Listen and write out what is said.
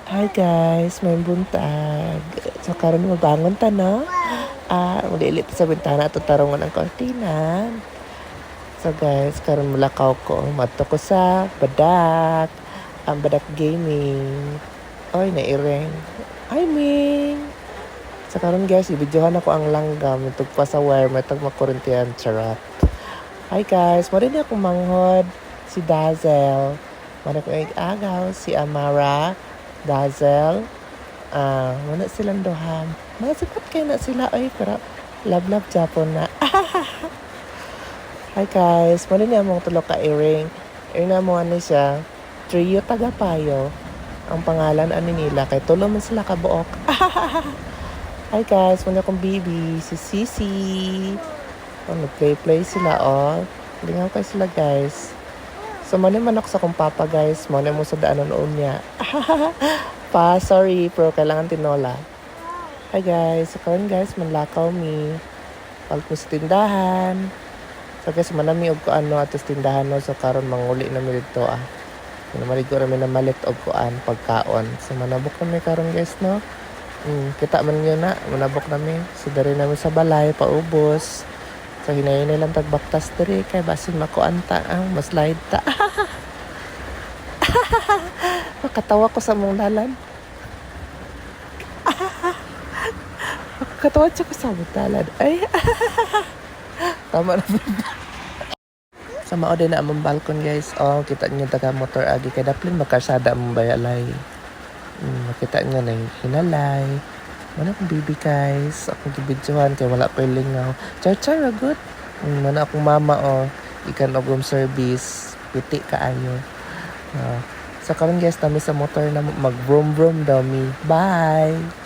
Hi guys, may buntag. So karon mabangon ta no? Ulilit sa bintana at tarongon ang kortina. So guys, karon mulakaw ko. Madto ko sa Badak. Ang Badak Gaming. Oy, naireng. Hi Ming! So karon guys, ibidyohan ako ang langgam. Itog pa sa wire, matag makurintiyan. Charot. Hi guys, mo rin akong manghod. Si Dazzle. Mara ko agaw. Si Amara. Dazzle. Wala silang duha. Mga sipat kayo na sila. Ay, pero love Japon na. Hi guys. Mali niya mong tulog ka earring. Earring na mo ano siya. Trio Tagapayo. Ang pangalan ano nila. Kay tulo man sila kabuok. Hi guys. Mali akong baby. Si Sisi. Nag-play sila Lingaw kayo sila guys. So, mali man ako sa kong papa guys. Mali mo sa daanan noon niya. Sorry, pero kailangan tinola. Hi guys, so karon guys, manlakaw mi. Palit mo sa tindahan. So guys, manami og kuan atos tindahan no. So karon manguli na mi dito Maligo ra mi na malit og kuan pagkaon. So manabok na mi karon guys no. Kita man yun na, manabok na mi. So dari na mi sa balay paubos. So hinayon lang tagbaktas diri kay basin makuanta ang maslide ta. Makatawa ko sa mong dalan. Makatawa siya ko sa mong dalan. Ay, tama na. Sa mao din na among balkon guys. Kita niyo taga motor agi kay daplin makarsada among bayalay. Makita niyo na hinalay. Mana akong baby guys. Akong gibidyohan kay wala pa lingaw. Char good. Mana akong mama ikan og room service. Piti kaayo. So karon guys, kami sa motor na mag vroom daw mi. Bye!